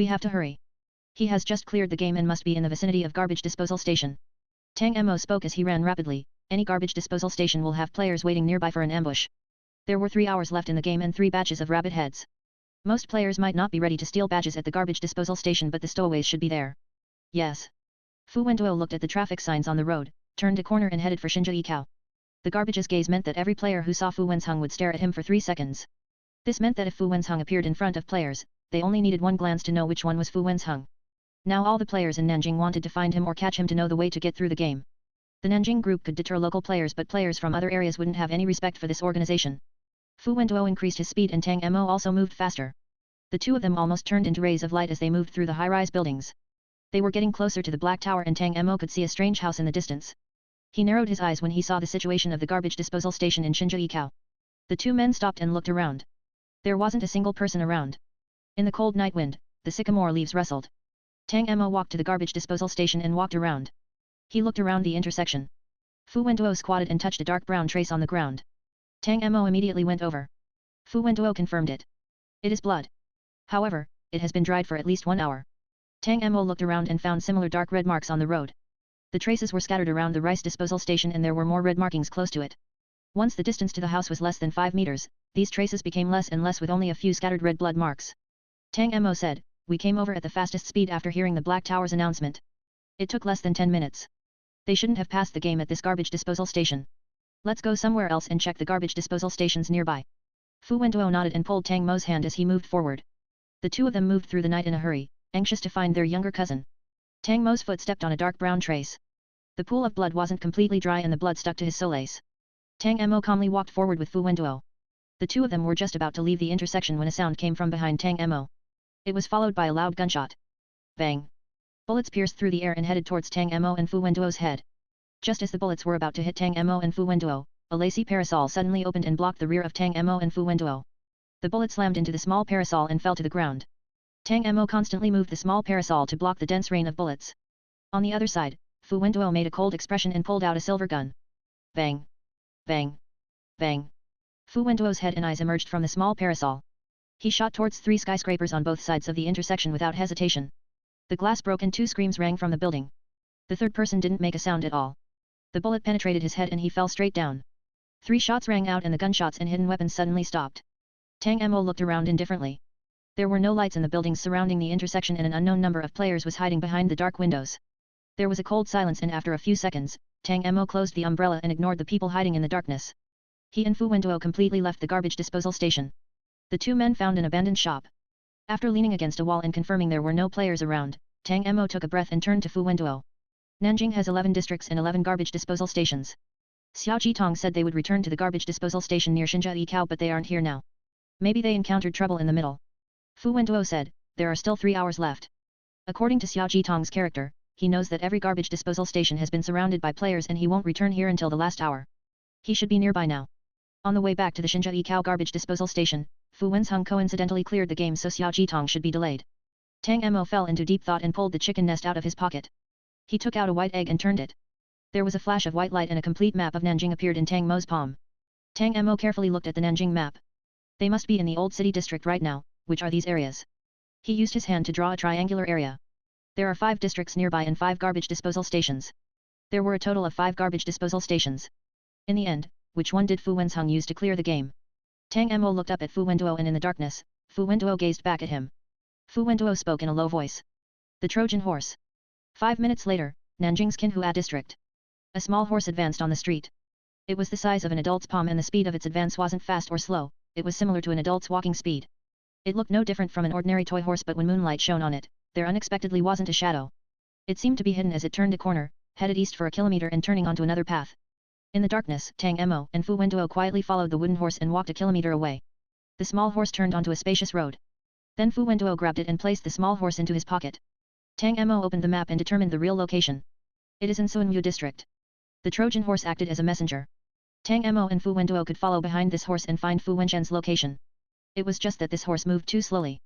We have to hurry. He has just cleared the game and must be in the vicinity of garbage disposal station. Tang Mo spoke as he ran rapidly. Any garbage disposal station will have players waiting nearby for an ambush. There were 3 hours left in the game and 3 batches of rabbit heads. Most players might not be ready to steal badges at the garbage disposal station, but the stowaways should be there. Yes. Fu Wenduo looked at the traffic signs on the road, turned a corner and headed for Xinjiao. The garbage's gaze meant that every player who saw Fu Wensheng would stare at him for 3 seconds. This meant that if Fu Wensheng appeared in front of players, they only needed one glance to know which one was Fu Wensheng. Now all the players in Nanjing wanted to find him or catch him to know the way to get through the game. The Nanjing group could deter local players, but players from other areas wouldn't have any respect for this organization. Fu Wenduo increased his speed and Tang Mo also moved faster. The two of them almost turned into rays of light as they moved through the high-rise buildings. They were getting closer to the Black Tower and Tang Mo could see a strange house in the distance. He narrowed his eyes when he saw the situation of the garbage disposal station in Xinjiao. The two men stopped and looked around. There wasn't a single person around. In the cold night wind, the sycamore leaves rustled. Tang Mo walked to the garbage disposal station and walked around. He looked around the intersection. Fu Wenduo squatted and touched a dark brown trace on the ground. Tang Mo immediately went over. Fu Wenduo confirmed it. It is blood. However, it has been dried for at least 1 hour. Tang Mo looked around and found similar dark red marks on the road. The traces were scattered around the rice disposal station and there were more red markings close to it. Once the distance to the house was less than 5 meters, these traces became less and less with only a few scattered red blood marks. Tang Mo said, "We came over at the fastest speed after hearing the Black Tower's announcement. It took less than 10 minutes. They shouldn't have passed the game at this garbage disposal station. Let's go somewhere else and check the garbage disposal stations nearby." Fu Wenduo nodded and pulled Tang Mo's hand as he moved forward. The two of them moved through the night in a hurry, anxious to find their younger cousin. Tang Mo's foot stepped on a dark brown trace. The pool of blood wasn't completely dry and the blood stuck to his soles. Tang Mo calmly walked forward with Fu Wenduo. The two of them were just about to leave the intersection when a sound came from behind Tang Mo. It was followed by a loud gunshot. Bang! Bullets pierced through the air and headed towards Tang Mo and Fu Wenduo's head. Just as the bullets were about to hit Tang Mo and Fu Wenduo, a lacy parasol suddenly opened and blocked the rear of Tang Mo and Fu Wenduo. The bullet slammed into the small parasol and fell to the ground. Tang Mo constantly moved the small parasol to block the dense rain of bullets. On the other side, Fu Wenduo made a cold expression and pulled out a silver gun. Bang! Bang! Bang! Fu Wenduo's head and eyes emerged from the small parasol. He shot towards 3 skyscrapers on both sides of the intersection without hesitation. The glass broke and 2 screams rang from the building. The third person didn't make a sound at all. The bullet penetrated his head and he fell straight down. 3 shots rang out and the gunshots and hidden weapons suddenly stopped. Tang Mo looked around indifferently. There were no lights in the buildings surrounding the intersection and an unknown number of players was hiding behind the dark windows. There was a cold silence and after a few seconds, Tang Mo closed the umbrella and ignored the people hiding in the darkness. He and Fu Wenduo completely left the garbage disposal station. The two men found an abandoned shop. After leaning against a wall and confirming there were no players around, Tang Mo took a breath and turned to Fu Wenduo. Nanjing has 11 districts and 11 garbage disposal stations. Xiao Jitong said they would return to the garbage disposal station near Xinjiao but they aren't here now. Maybe they encountered trouble in the middle. Fu Wenduo said, there are still 3 hours left. According to Xiao Jitong's character, he knows that every garbage disposal station has been surrounded by players and he won't return here until the last hour. He should be nearby now. On the way back to the Xinjiao garbage disposal station, Fu Wensheng coincidentally cleared the game so Xiao Jitong should be delayed. Tang Mo fell into deep thought and pulled the chicken nest out of his pocket. He took out a white egg and turned it. There was a flash of white light and a complete map of Nanjing appeared in Tang Mo's palm. Tang Mo carefully looked at the Nanjing map. They must be in the old city district right now. Which are these areas? He used his hand to draw a triangular area. There are 5 districts nearby and 5 garbage disposal stations. There were a total of 5 garbage disposal stations. In the end, which one did Fu Wensheng use to clear the game? Tang Mo looked up at Fu Wenduo and in the darkness, Fu Wenduo gazed back at him. Fu Wenduo spoke in a low voice. The Trojan horse. 5 minutes later, Nanjing's Qinhua district. A small horse advanced on the street. It was the size of an adult's palm and the speed of its advance wasn't fast or slow, it was similar to an adult's walking speed. It looked no different from an ordinary toy horse but when moonlight shone on it, there unexpectedly wasn't a shadow. It seemed to be hidden as it turned a corner, headed east for a kilometer and turning onto another path. In the darkness, Tang Mo and Fu Wenduo quietly followed the wooden horse and walked a kilometer away. The small horse turned onto a spacious road. Then Fu Wenduo grabbed it and placed the small horse into his pocket. Tang Mo opened the map and determined the real location. It is in Suanwu district. The Trojan horse acted as a messenger. Tang Mo and Fu Wenduo could follow behind this horse and find Fu Wensheng's location. It was just that this horse moved too slowly.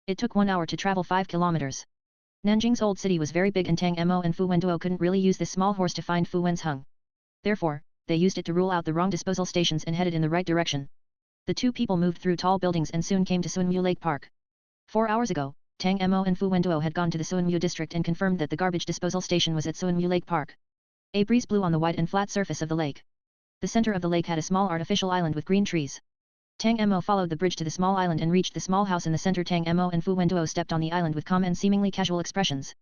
It took 1 hour to travel 5 kilometers. Nanjing's old city was very big and Tang Mo and Fu Wenduo couldn't really use this small horse to find Fu Wensheng. Therefore, they used it to rule out the wrong disposal stations and headed in the right direction. The two people moved through tall buildings and soon came to Suanwu Lake Park. 4 hours ago, Tang Mo and Fu Wenduo had gone to the Suanmu district and confirmed that the garbage disposal station was at Suanmu Lake Park. A breeze blew on the wide and flat surface of the lake. The center of the lake had a small artificial island with green trees. Tang Mo followed the bridge to the small island and reached the small house in the center. Tang Mo and Fu Wenduo stepped on the island with calm and seemingly casual expressions.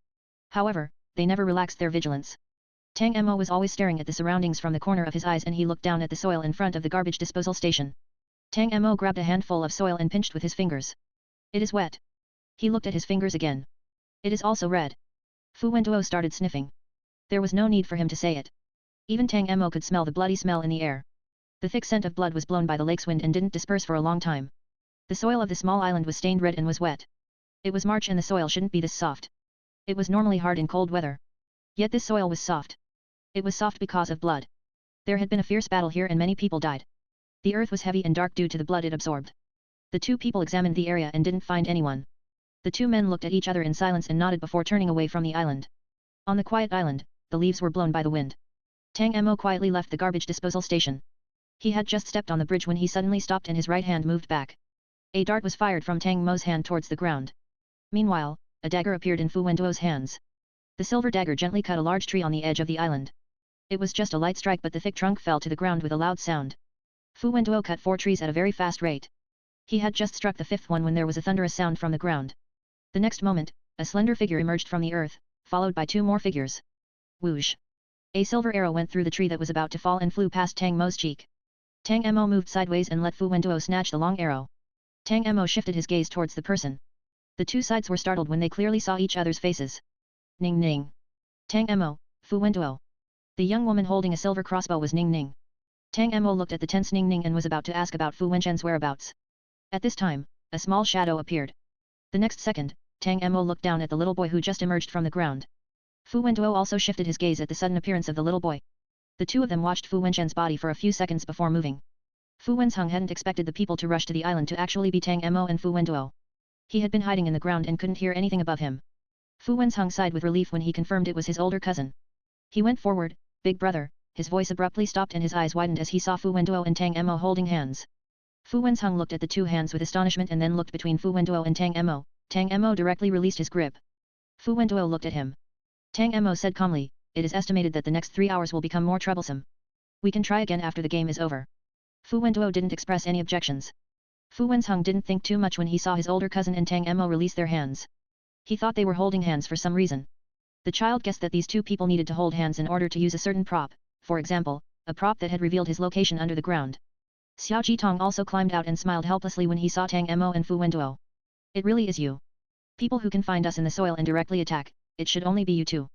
However, they never relaxed their vigilance. Tang Mo was always staring at the surroundings from the corner of his eyes, and he looked down at the soil in front of the garbage disposal station. Tang Mo grabbed a handful of soil and pinched with his fingers. It is wet. He looked at his fingers again. It is also red. Fu Wenduo started sniffing. There was no need for him to say it. Even Tang Mo could smell the bloody smell in the air. The thick scent of blood was blown by the lake's wind and didn't disperse for a long time. The soil of the small island was stained red and was wet. It was March and the soil shouldn't be this soft. It was normally hard in cold weather. Yet this soil was soft. It was soft because of blood. There had been a fierce battle here and many people died. The earth was heavy and dark due to the blood it absorbed. The two people examined the area and didn't find anyone. The two men looked at each other in silence and nodded before turning away from the island. On the quiet island, the leaves were blown by the wind. Tang Mo quietly left the garbage disposal station. He had just stepped on the bridge when he suddenly stopped and his right hand moved back. A dart was fired from Tang Mo's hand towards the ground. Meanwhile, a dagger appeared in Fu Wenduo's hands. The silver dagger gently cut a large tree on the edge of the island. It was just a light strike, but the thick trunk fell to the ground with a loud sound. Fu Wenduo cut 4 trees at a very fast rate. He had just struck the 5th one when there was a thunderous sound from the ground. The next moment, a slender figure emerged from the earth, followed by 2 more figures. Whoosh! A silver arrow went through the tree that was about to fall and flew past Tang Mo's cheek. Tang Mo moved sideways and let Fu Wenduo snatch the long arrow. Tang Mo shifted his gaze towards the person. The two sides were startled when they clearly saw each other's faces. Ning Ning. Tang Mo, Fu Wenduo. The young woman holding a silver crossbow was Ning Ning. Tang Mo looked at the tense Ning Ning and was about to ask about Fu Wenchen's whereabouts. At this time, a small shadow appeared. The next second, Tang Mo looked down at the little boy who just emerged from the ground. Fu Wenduo also shifted his gaze at the sudden appearance of the little boy. The two of them watched Fu Wenchen's body for a few seconds before moving. Fu Wensheng hadn't expected the people to rush to the island to actually be Tang Mo and Fu Wenduo. He had been hiding in the ground and couldn't hear anything above him. Fu Wensheng sighed with relief when he confirmed it was his older cousin. He went forward, "Big brother." His voice abruptly stopped and his eyes widened as he saw Fu Wenduo and Tang Mo holding hands. Fu Wensheng looked at the two hands with astonishment and then looked between Fu Wenduo and Tang Mo. Tang Mo directly released his grip. Fu Wenduo looked at him. Tang Mo said calmly, "It is estimated that the next 3 hours will become more troublesome. We can try again after the game is over." Fu Wenduo didn't express any objections. Fu Wensheng didn't think too much when he saw his older cousin and Tang Mo release their hands. He thought they were holding hands for some reason. The child guessed that these two people needed to hold hands in order to use a certain prop, for example, a prop that had revealed his location under the ground. Xiao Jitong also climbed out and smiled helplessly when he saw Tang Mo and Fu Wenduo. "It really is you. People who can find us in the soil and directly attack, it should only be you two."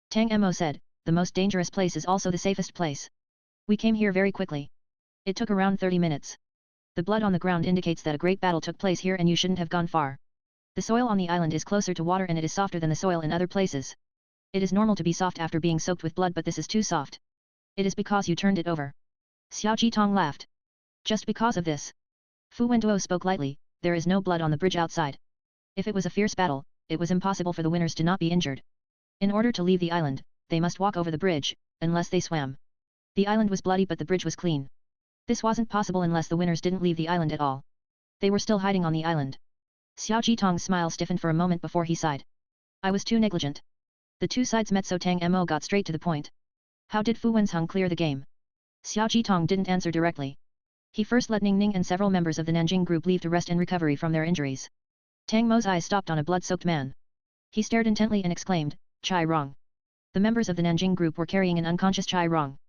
Tang Mo said, "The most dangerous place is also the safest place. We came here very quickly. It took around 30 minutes. The blood on the ground indicates that a great battle took place here and you shouldn't have gone far. The soil on the island is closer to water and it is softer than the soil in other places. It is normal to be soft after being soaked with blood, but this is too soft. It is because you turned it over." Xiao Jitong laughed. "Just because of this?" Fu Wenduo spoke lightly, "There is no blood on the bridge outside. If it was a fierce battle, it was impossible for the winners to not be injured. In order to leave the island, they must walk over the bridge, unless they swam. The island was bloody but the bridge was clean. This wasn't possible unless the winners didn't leave the island at all. They were still hiding on the island." Xiao Jitong's smile stiffened for a moment before he sighed. "I was too negligent." The two sides met so Tang Mo got straight to the point. "How did Fu Wensheng clear the game?" Xiao Jitong didn't answer directly. He first let Ning Ning and several members of the Nanjing group leave to rest and recovery from their injuries. Tang Mo's eyes stopped on a blood-soaked man. He stared intently and exclaimed, "Chai Rong." The members of the Nanjing group were carrying an unconscious Chai Rong.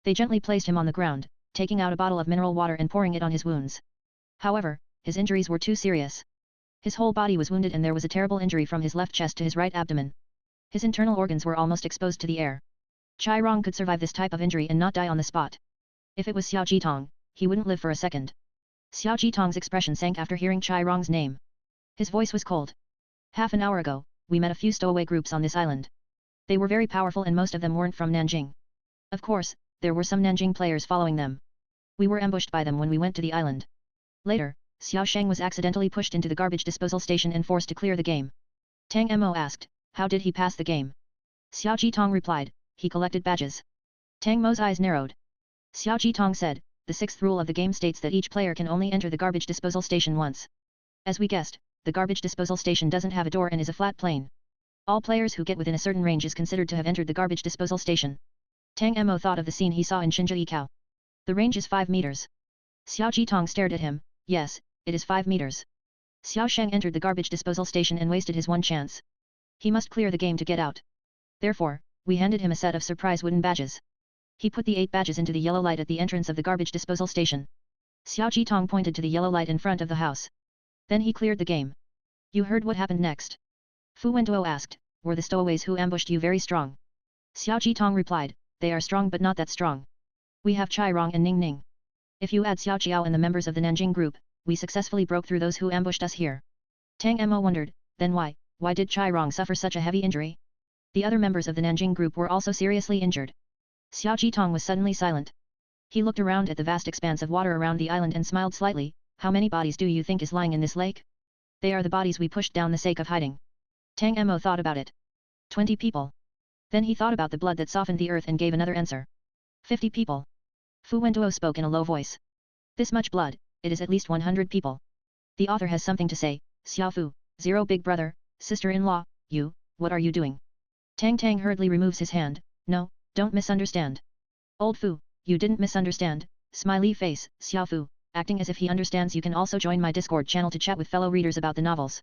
They gently placed him on the ground, taking out a bottle of mineral water and pouring it on his wounds. However, his injuries were too serious. His whole body was wounded and there was a terrible injury from his left chest to his right abdomen. His internal organs were almost exposed to the air. Chai Rong could survive this type of injury and not die on the spot. If it was Xiao Jitong, he wouldn't live for a second. Xiao Jitong's expression sank after hearing Chai Rong's name. His voice was cold. "Half an hour ago, we met a few stowaway groups on this island. They were very powerful and most of them weren't from Nanjing. Of course, there were some Nanjing players following them. We were ambushed by them when we went to the island. Later, Xiao Sheng was accidentally pushed into the garbage disposal station and forced to clear the game." Tang Mo asked, "How did he pass the game?" Xiao Jitong replied, "He collected badges." Tang Mo's eyes narrowed. Xiao Jitong said, "The 6th rule of the game states that each player can only enter the garbage disposal station once. As we guessed, the garbage disposal station doesn't have a door and is a flat plane. All players who get within a certain range is considered to have entered the garbage disposal station. Tang Mo thought of the scene he saw in Shinjuikao. The range is 5 meters. Xiao Jitong stared at him. Yes, it is 5 meters. Xiao Sheng entered the garbage disposal station and wasted his one chance. He must clear the game to get out. Therefore, we handed him a set of surprise wooden badges. He put the 8 badges into the yellow light at the entrance of the garbage disposal station. Xiao Jitong pointed to the yellow light in front of the house. Then he cleared the game. You heard what happened next? Fu Wenduo asked, were the stowaways who ambushed you very strong? Xiao Jitong replied, they are strong but not that strong. We have Chai Rong and Ning Ning. If you add Xiao Chiao and the members of the Nanjing group, we successfully broke through those who ambushed us here. Tang Mo wondered, then why did Chai Rong suffer such a heavy injury? The other members of the Nanjing group were also seriously injured. Xiao Jitong was suddenly silent. He looked around at the vast expanse of water around the island and smiled slightly. How many bodies do you think is lying in this lake? They are the bodies we pushed down the sake of hiding. Tang Mo thought about it. 20 people. Then he thought about the blood that softened the earth and gave another answer. 50 people. Fu Wenduo spoke in a low voice. This much blood, it is at least 100 people. The author has something to say. Xiao Fu, 0 big brother, sister-in-law, you, what are you doing? Tang hurriedly removes his hand. No, don't misunderstand. Old Fu, you didn't misunderstand. Smiley face, Xiao Fu, acting as if he understands. You can also join my Discord channel to chat with fellow readers about the novels.